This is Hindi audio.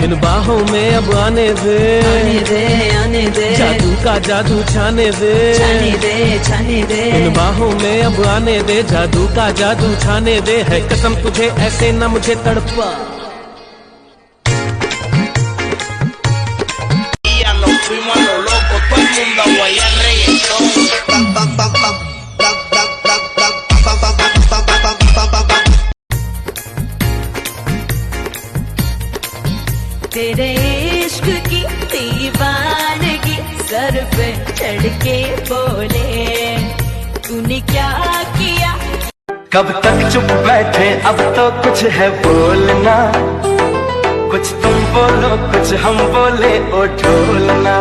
इन बाहों में अब आने दे, आने दे जादू का जादू छाने दे, छाने दे इन बाहों में अब आने दे, जादू का जादू छाने दे। है कसम तुझे ऐसे न मुझे तड़पा। तेरे इश्क की दीवानगी सर पे चढ़ के बोले तूने क्या किया। कब तक चुप बैठे अब तो कुछ है बोलना, कुछ तुम बोलो कुछ हम बोले ओ ढोलना।